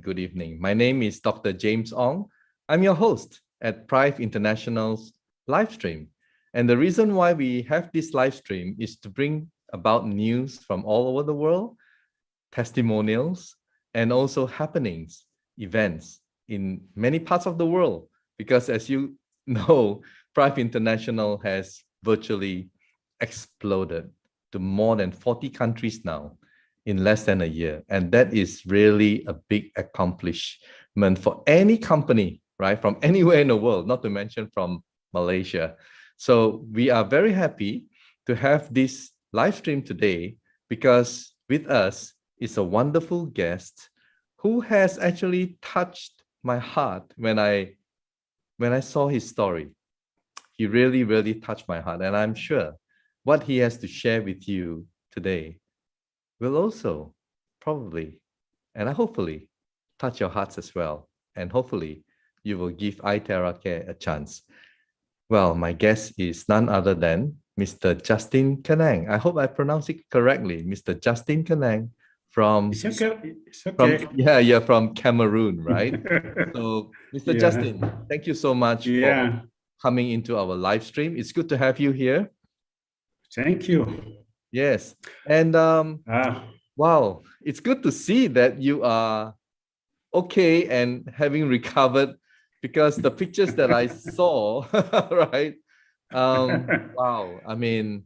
good evening. My name is Dr. James Ong. I'm your host at Prife International's live stream. And the reason why we have this live stream is to bring about news from all over the world, testimonials, and also happenings, events in many parts of the world. Because as you know, Prife International has virtually exploded to more than 40 countries now in less than a year. And that is really a big accomplishment for any company, right? From anywhere in the world, not to mention from Malaysia. So we are very happy to have this live stream today because with us is a wonderful guest who has actually touched my heart when I saw his story. He really, really touched my heart. And I'm sure what he has to share with you today will also probably, and hopefully, touch your hearts as well. And hopefully, you will give iTerra a chance. Well, my guest is none other than Mr. Justin Kanang. I hope I pronounced it correctly. Mr. Justin Kanang from, It's okay. It's okay. you're from Cameroon, right? So, Mr. Justin, thank you so much for coming into our live stream. It's good to have you here. Thank you. Yes. And wow, it's good to see that you are okay and having recovered, because the pictures that I saw, right? Wow. I mean,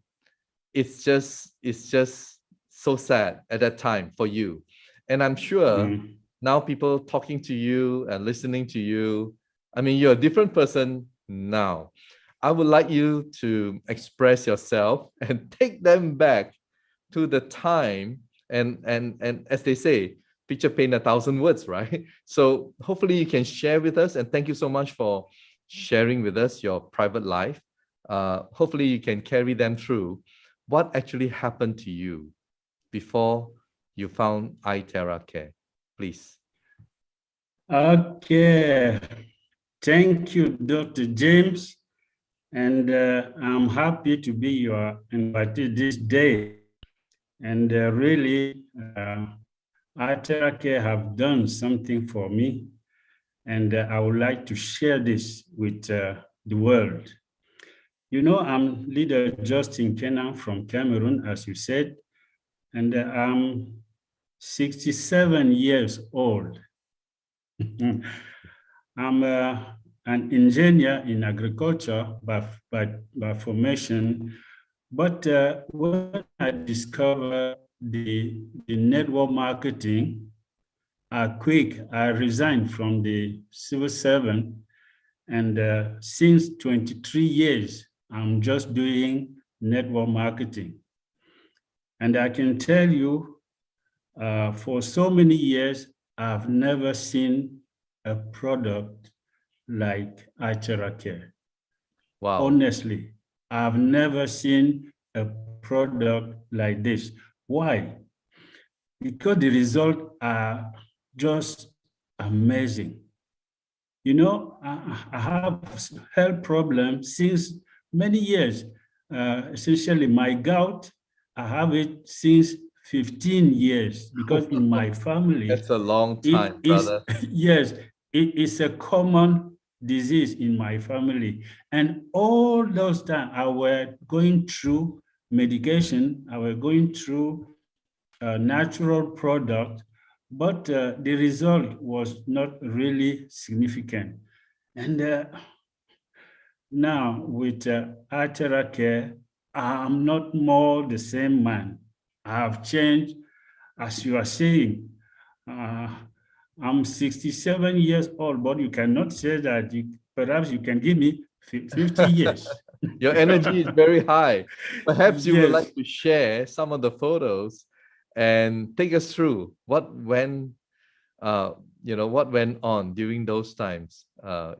it's just so sad at that time for you. And I'm sure now people talking to you and listening to you, I mean, you're a different person now. I would like you to express yourself and take them back to the time, and as they say, picture paint 1,000 words, right? So hopefully you can share with us, and thank you so much for sharing with us your private life. Hopefully you can carry them through what actually happened to you before you found iTerra Care, please. Okay. Thank you, Dr. James. And I'm happy to be your invitee this day. And really, iTerra Care have done something for me. And I would like to share this with the world. You know, I'm leader Justin Kenan from Cameroon, as you said, and I'm 67 years old. I'm an engineer in agriculture by formation, but when I discovered the network marketing, I resigned from the civil servant, and since 23 years, I'm just doing network marketing. And I can tell you, for so many years, I've never seen a product like iTerra Care. Wow. Honestly, I've never seen a product like this. Why? Because the results are just amazing. You know, I have health problems since many years. Essentially, my gout, I have it since 15 years because in my family, that's a long time, it is, brother. yes, it is a common disease in my family. And all those times I were going through medication, I was going through a natural product, but the result was not really significant. And now with iTerra Care, I'm not more the same man. I have changed, as you are saying. I'm 67 years old, but you cannot say that. Perhaps you can give me 50 years. Your energy is very high. Perhaps you would Yes. like to share some of the photos and take us through what went on during those times.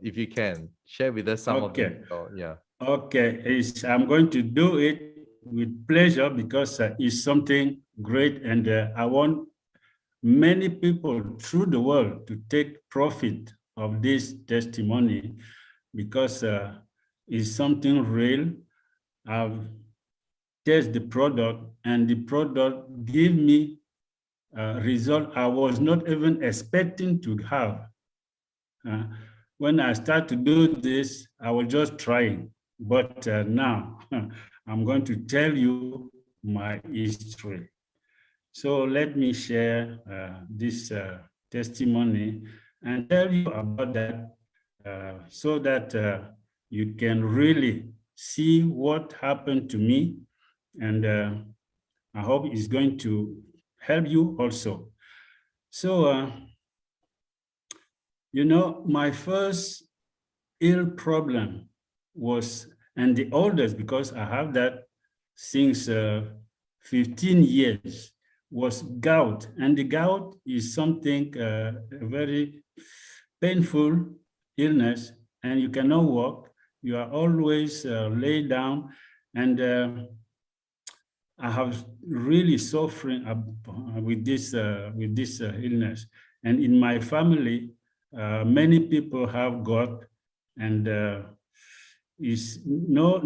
If you can share with us some of them. Yeah. Okay, I'm going to do it with pleasure because it's something great, and I want many people through the world to take profit of this testimony because it's something real. I've tested the product, and the product give me result I was not even expecting to have. When I start to do this, I was just trying. But now I'm going to tell you my history. So let me share this testimony and tell you about that so that you can really see what happened to me. And I hope it's going to help you also. So, you know, my first ill problem was, and the oldest, because I have that since 15 years, was gout. And the gout is something, a very painful illness, and you cannot walk. You are always laid down. And I have really suffering with this illness. And in my family, many people have gout, and is no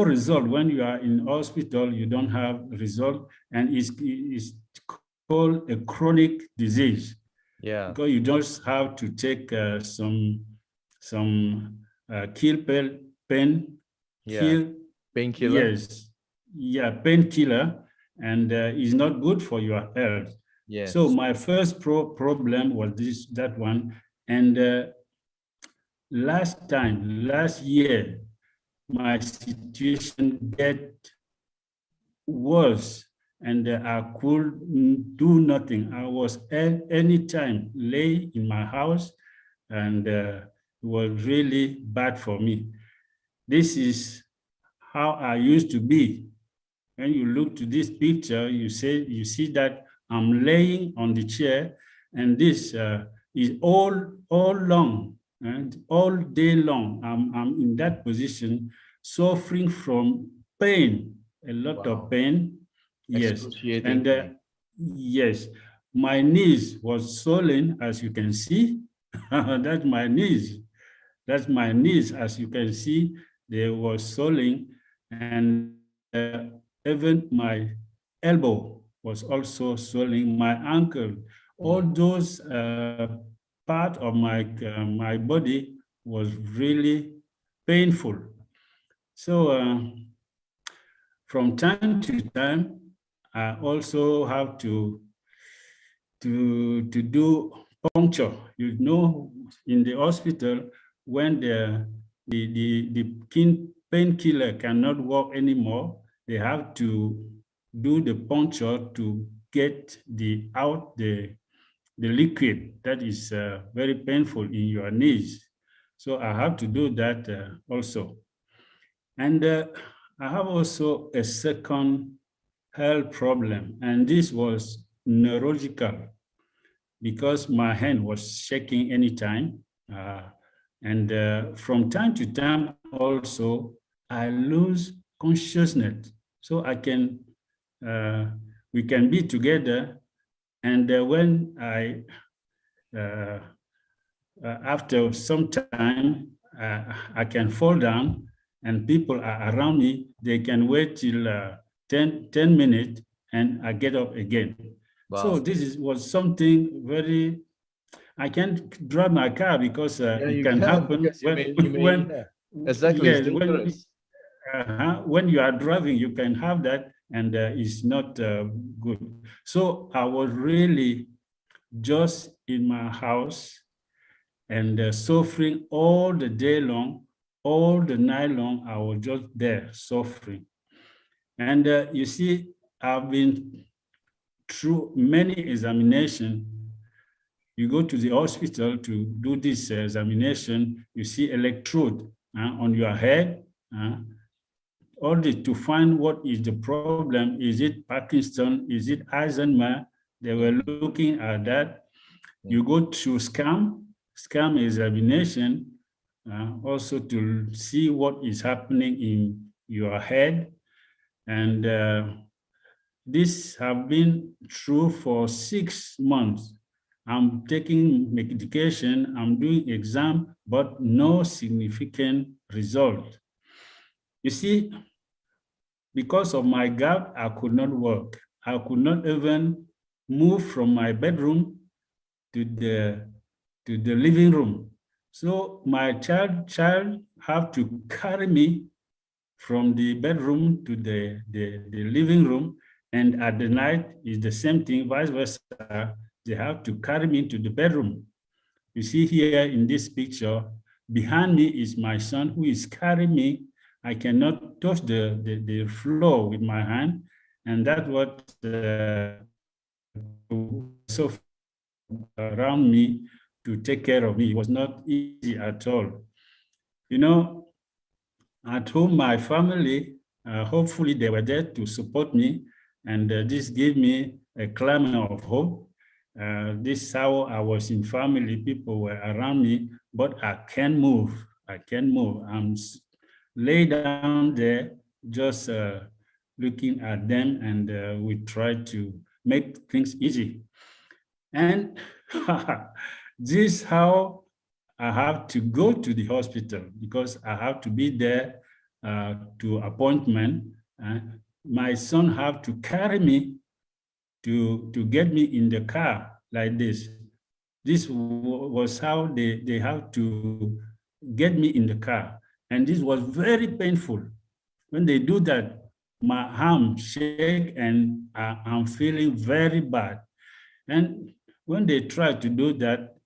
result. When you are in hospital, you don't have result, and it's called a chronic disease. Yeah. Because you just have to take some Painkiller. Yes, yeah, painkiller, and it's not good for your health. Yes. So my first problem was that one, and last year, my situation get worse, and I could do nothing. I was anytime lay in my house, and it was really bad for me. This is how I used to be. When you look to this picture, you see that I'm laying on the chair, and this is all long and all day long. I'm in that position, suffering from pain, a lot of pain. Yes, and yes, my knees was swollen, as you can see. That's my knees. That's my knees, as you can see. They were swelling, and even my elbow was also swelling, my ankle. All those part of my body was really painful. So from time to time, I also have to do puncture. You know, in the hospital, when the painkiller cannot work anymore, they have to do the puncture to get the liquid that is very painful in your knees. So I have to do that also. And I have also a second health problem, and this was neurological, because my hand was shaking anytime. And from time to time also, I lose consciousness. So we can be together, and when after some time, I can fall down, and people are around me, they can wait till 10 minutes, and I get up again. Wow. So this was something very, I can't drive my car because it can happen when you are driving, you can have that, and it's not good. So I was really just in my house, and suffering all the day long, all the night long. I was just there suffering. And you see, I've been through many examinations. You go to the hospital to do this examination, you see electrode on your head, only to find what is the problem. Is it Parkinson? Is it Alzheimer? They were looking at that. You go to scan examination, also to see what is happening in your head. And this have been true for 6 months. I'm taking medication, I'm doing exam, but no significant result. You see, because of my gout, I could not work. I could not even move from my bedroom to the living room. So my child have to carry me from the bedroom to the living room. And at the night is the same thing, vice versa. They have to carry me to the bedroom. You see here in this picture, behind me is my son who is carrying me. I cannot touch the floor with my hand. And that's what so around me to take care of me. It was not easy at all. You know, at home, my family, hopefully they were there to support me. And this gave me a climate of hope. This is how I was in family, people were around me, but I can't move. I can't move. I'm laid down there, just looking at them, and we try to make things easy. And this is how I have to go to the hospital because I have to be there to appointment. My son have to carry me to get me in the car like this. This was how they have to get me in the car. And this was very painful. When they do that, my arm shake and I'm feeling very bad. And when they try to do that,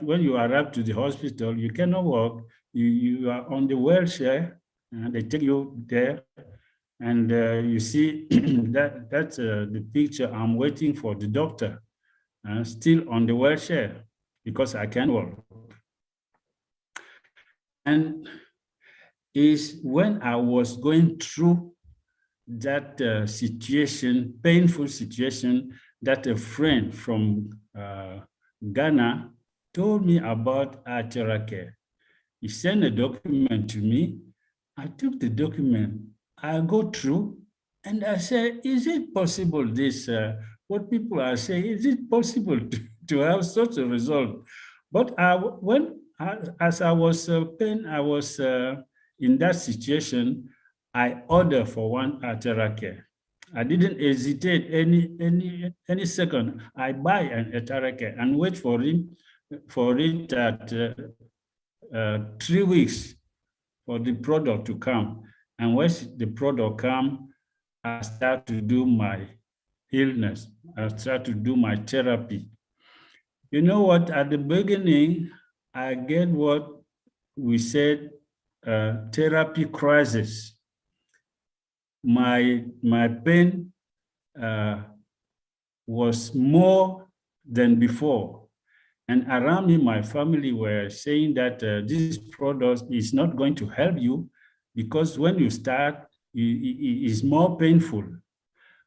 when you arrive to the hospital, you cannot walk. You are on the wheelchair, and they take you there. And you see that's the picture. I'm waiting for the doctor, still on the wheelchair because I can't walk. And is when I was going through that situation, painful situation, that a friend from Ghana told me about arterial care. He sent a document to me. I took the document. I go through and I say, is it possible this, what people are saying, is it possible to have such a result? But as I was pain, I was in that situation, I ordered for one arterial care. I didn't hesitate any second. I buy an arterial care and wait for it at 3 weeks for the product to come. And once the product come, I start to do my illness. I start to do my therapy. You know what? At the beginning, I get what we said, therapy crisis. My pain was more than before. And around me, my family were saying that this product is not going to help you because when you start, it is more painful.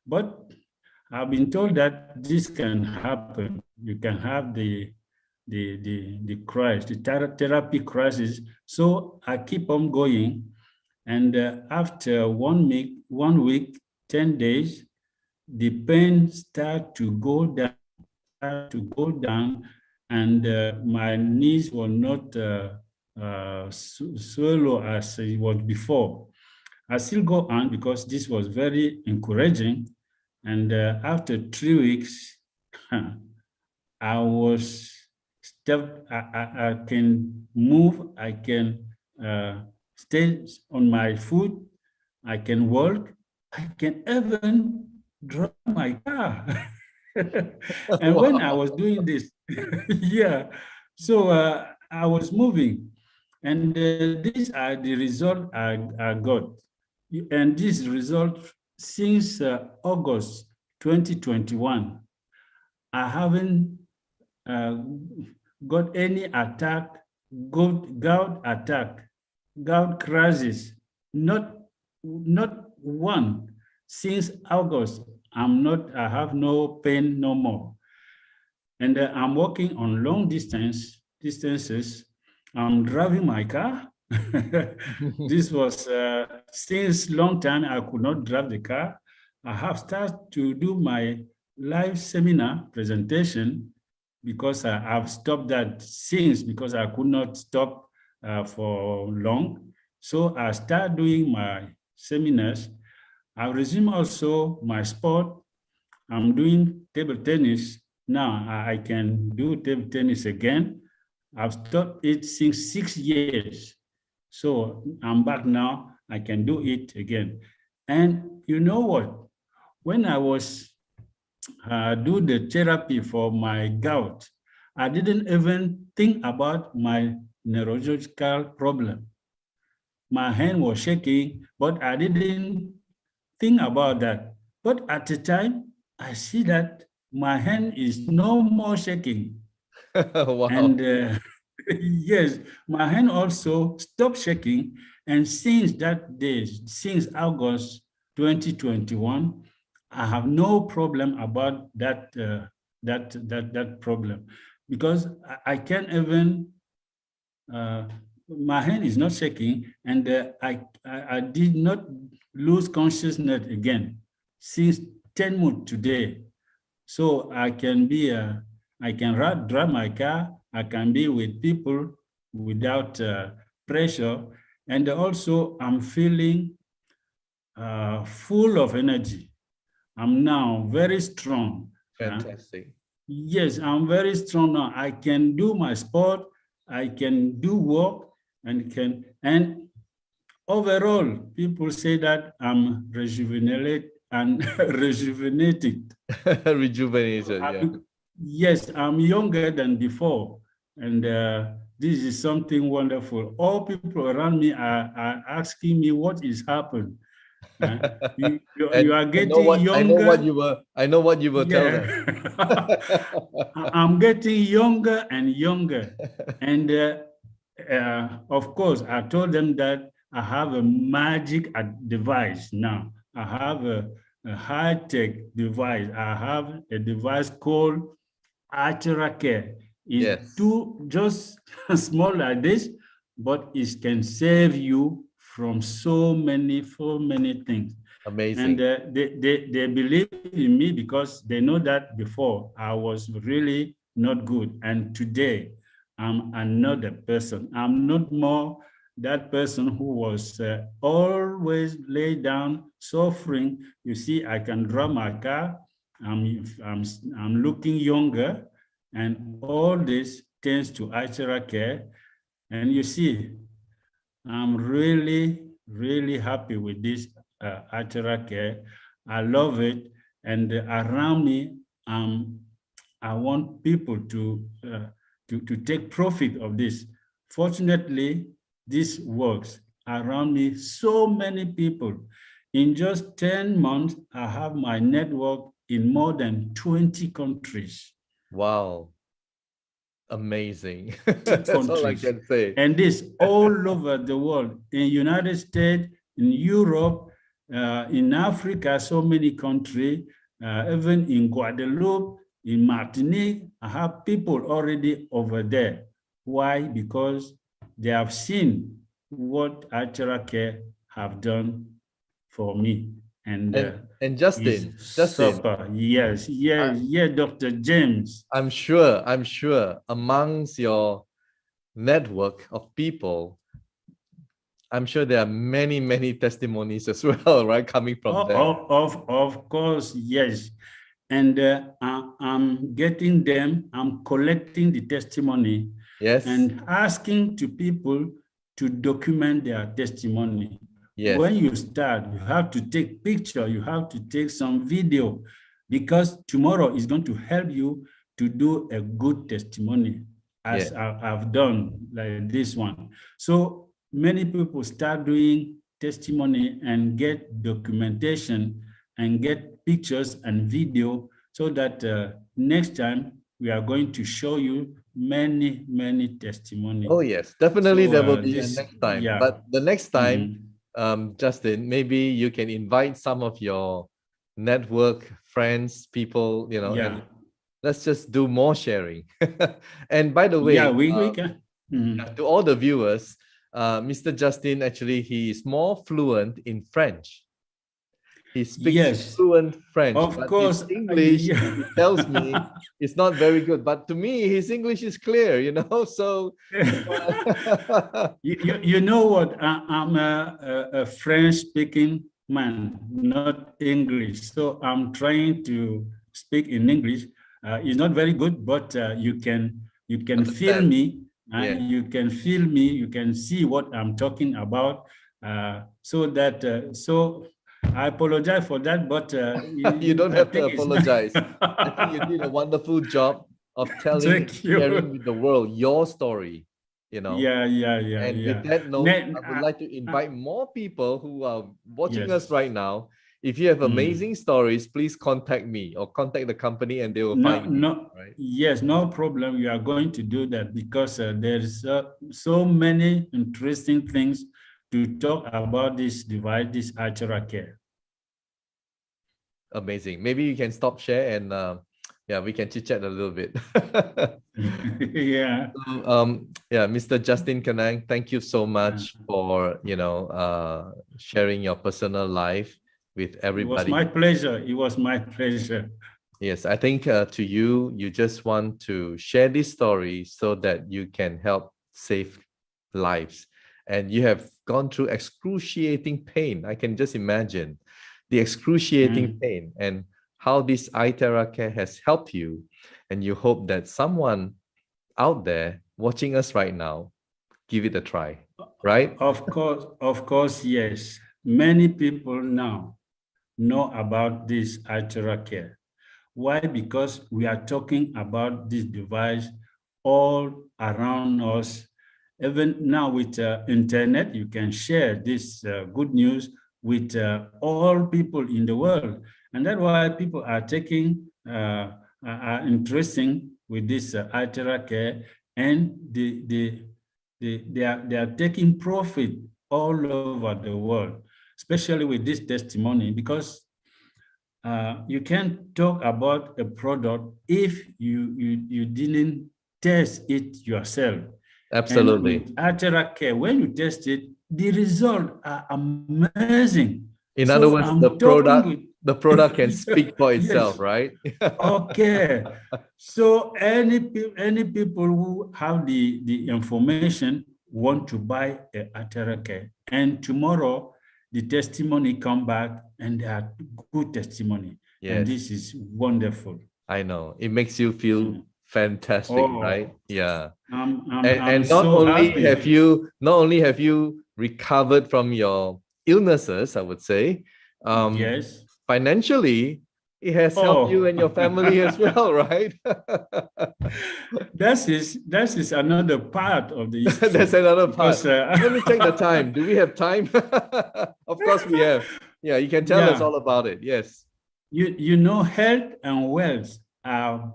But I've been told that this can happen. You can have the crisis, the therapy crisis. So I keep on going. And after 1 week, 10 days, the pain start to go down, and my knees were not swallow as it was before. I still go on because this was very encouraging. And after 3 weeks, I was stepped. I can move. I can stay on my foot. I can walk. I can even drive my car. And Wow. when I was doing this, yeah, so I was moving, and these are the result I got. And this result since August 2021, I haven't got any attack, gout attack, gout crisis, not one. Since August, I have no pain no more. And I'm working on long distances. I'm driving my car. This was since long time I could not drive the car. I have started to do my live seminar presentation because I've stopped that since because I could not stop for long. So I started doing my seminars. I resume also my sport. I'm doing table tennis now. I can do table tennis again. I've stopped it since 6 years. So I'm back now. I can do it again. And you know what? When I was do the therapy for my gout, I didn't even think about my neurological problem. My hand was shaking, but I didn't think about that. But at the time, I see that my hand is no more shaking. Wow. And yes, my hand also stopped shaking. And since that day, since August 2021, I have no problem about that problem, because I can't even my hand is not shaking, and I did not lose consciousness again since 10 months today. So I can be, I can drive my car, I can be with people without pressure, and also I'm feeling full of energy. I'm now very strong. Fantastic. Yes, I'm very strong now. I can do my sport, I can do work, and overall, people say that I'm rejuvenated and rejuvenated. Rejuvenation, yeah. Yes, I'm younger than before, and this is something wonderful. All people around me are asking me what is happening. You And are I know getting what younger. I know what you will tell Yeah, them. I'm getting younger and younger, and of course, I told them that I have a magic device now. I have a high-tech device. I have a device called Archera Care. It's Yes. just small like this, but it can save you from so many things. And Amazing. they believe in me because they know that before I was really not good. And today I'm another person. I'm not more that person who was always laid down, suffering. You see, I can drive my car. I'm looking younger. And all this thanks to Archera Care. And you see, I'm really happy with this Archera Care. I love it. And around me, I want people to take profit of this. Fortunately, this works. Around me, so many people. In just 10 months, I have my network in more than 20 countries. Wow. Amazing. That's all I Countries, can say. and this all over the world, in United States, in Europe, in Africa, so many countries, even in Guadeloupe, in Martinique. I have people already over there. Why? Because they have seen what Archera Care have done for me. And And it's Justin, super. Yes, yes, yes, Dr. James. I'm sure amongst your network of people, I'm sure there are many testimonies as well, right? Coming from them. Of course, yes. And I'm getting them, I'm collecting the testimony Yes. and asking to people to document their testimony. Yes. When you start, you have to take picture, you have to take some video, because tomorrow is going to help you to do a good testimony, as Yes. I've done like this one. So many people start doing testimony and get documentation and get pictures and video, so that next time we are going to show you many testimony. Oh yes, definitely So there will be a this, next time. yeah. But the next time, Mhm. Justin, maybe you can invite some of your network friends, people, Yeah. and let's just do more sharing. And by the Yeah, way, we can. Mhm. to all the viewers, Mr. Justin actually he is more fluent in French. He speaks Yes, fluent French, of but his course. English, Yeah. he tells me, is not very good. But to me, his English is clear, So You know what? I'm a French speaking man, not English. So I'm trying to speak in English is not very good, but you can feel Understand. me. Yeah. You can feel me. You can see what I'm talking about. So I apologize for that, but You don't I have to think it's apologize. I think you did a wonderful job of telling and Thank you. sharing with the world your story, you know. Yeah. And with that note, I would like to invite more people who are watching us Yes. right now. If you have amazing stories, please contact me or contact the company and they will find you, right? Yes, no problem. You are going to do that because there's so many interesting things to talk about this device, this Archera Care. Amazing. Maybe you can stop share and yeah, we can chit chat a little bit. Yeah. So, yeah, Mr. Justin Kanang, thank you so much for sharing your personal life with everybody. It was my pleasure. It was my pleasure. Yes, I think to you, you just want to share this story so that you can help save lives. And you have gone through excruciating pain. I can just imagine the excruciating pain and how this iTerra Care has helped you. And you hope that someone out there watching us right now, give it a try, right? Of course, yes. Many people now know about this Archera Care. Why? Because we are talking about this device all around us. Even now with internet, you can share this good news with all people in the world. And that's why people are are interesting with this Archera Care, and they are taking profit all over the world, especially with this testimony, because you can't talk about a product if you didn't test it yourself. Absolutely. And with Archera Care, when you test it, the results are amazing. In other words, the product can speak for itself, yes. right? Okay. So any people who have the information want to buy a Archera Care, and tomorrow the testimony come back and they are good testimony. Yes. And this is wonderful. I know. It makes you feel fantastic, right? Yeah. I'm not so only happy. not only have you recovered from your illnesses, I would say, Yes. financially, it has helped you and your family as well, right? That is another part of the history. That's another part. Because, let me check the time. Do we have time? Of course we have. Yeah, you can tell us all about it. Yes. You know, health and wealth are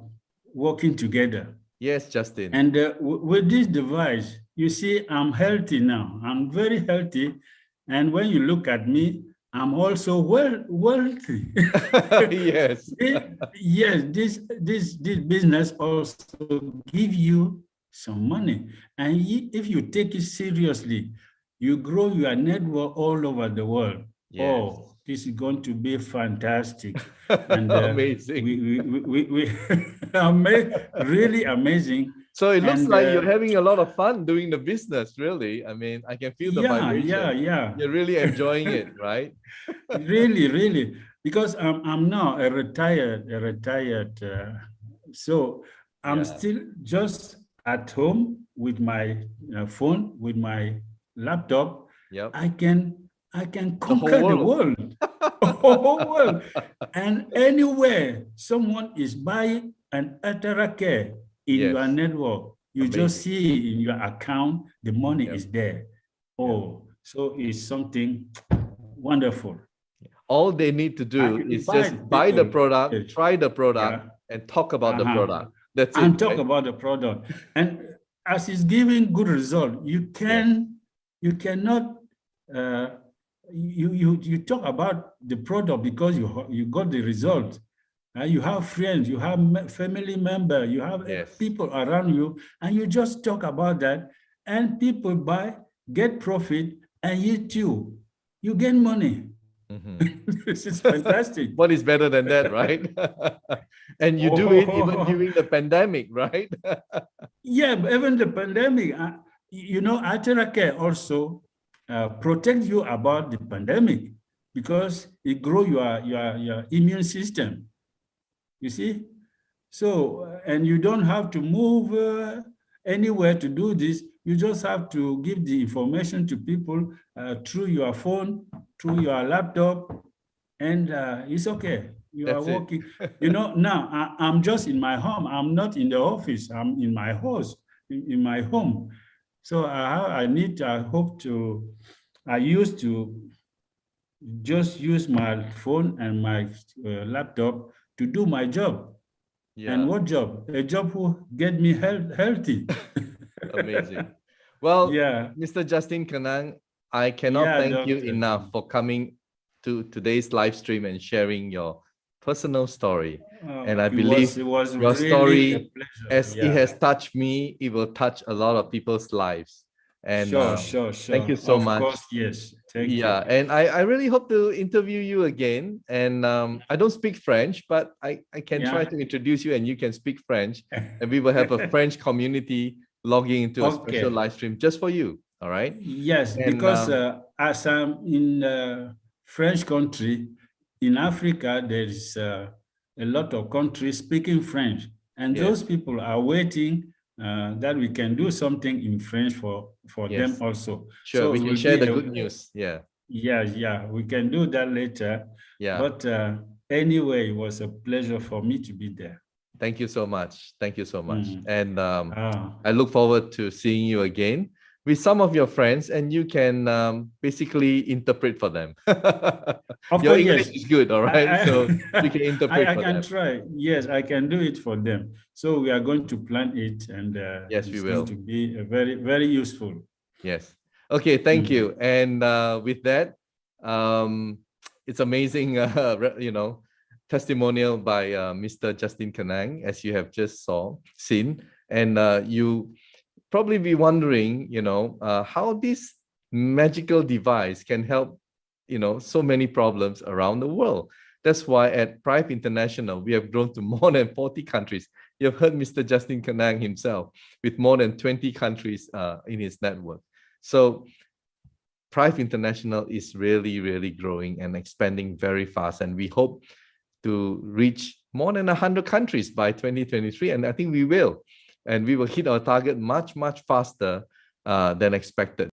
working together. Yes, Justin. And with this device, you see, I'm healthy now. I'm very healthy. And when you look at me, I'm also wealthy. Yes. Yes, this business also give you some money. And if you take it seriously, you grow your network all over the world. Yes. Oh, this is going to be fantastic. And amazing. We really amazing. So it looks like you're having a lot of fun doing the business, really. I mean, I can feel the vibration. Yeah. You're really enjoying it, right? Really. Because I'm now a retired, so I'm still just at home with my phone, with my laptop. Yep. I can conquer the world. Whole world. And anywhere someone is buying an Archera Care in your network, you just see in your account, the money is there. Oh, so it's something wonderful. All they need to do is just buy the product, try the product, and talk about the product. That's it. And talk about the product. And as it's giving good result, you cannot you talk about the product because you got the result. You have friends, you have family member, you have people around you, and you just talk about that, and people buy, get profit, and you too, you get money. This is fantastic. What is better than that, right? And you do it even during the pandemic, right? Yeah, even the pandemic. You know, Archera Care also protect you about the pandemic because it grow your immune system. You see? So, and you don't have to move anywhere to do this. You just have to give the information to people through your phone, through your laptop, and it's okay. You are That's it. working. You know, now I'm just in my home. I'm not in the office. I'm in my house, in my home. So I used to just use my phone and my laptop to do my job. And Yeah, what job? A job who get me healthy. amazing. Well, Yeah, Mr. Justin Kanang, I cannot yeah, thank you doctor. enough for coming to today's live stream and sharing your personal story. And I believe It was your really a story, pleasure. as it Yeah. has touched me, it will touch a lot of people's lives. And Sure, thank you sure. so Of much. course, yes. Thank Yeah, you. and I really hope to interview you again. And I don't speak French, but I can try Yeah. to introduce you and you can speak French. And we will have a French community logging into a special Okay. live stream just for you. All right. Yes, And because as I'm in French country, in Africa, there is a lot of countries speaking French, and yes, those people are waiting that we can do something in French for them yes, also. sure. So We it can will share be the good news. Yeah, yeah, we can do that later. yeah. But anyway, it was a pleasure for me to be there. Thank you so much. Thank you so much. Mm. And Ah, I look forward to seeing you again with some of your friends, and you can basically interpret for them. of Your course, English yes. is good, all right? So you I, can interpret I for can them. try. Yes, I can do it for them. So we are going to plan it, and Yes, we it's going will. to be a very, very useful. Yes. Okay, thank Mm. you. And with that, it's amazing, testimonial by Mr. Justin Kanang, as you have just seen. And you probably be wondering, how this magical device can help, so many problems around the world. That's why at Prife International, we have grown to more than 40 countries. You have heard Mr. Justin Kanang himself with more than 20 countries in his network. So Prife International is really, really growing and expanding very fast. And we hope to reach more than 100 countries by 2023. And I think we will. And we will hit our target much, much faster than expected.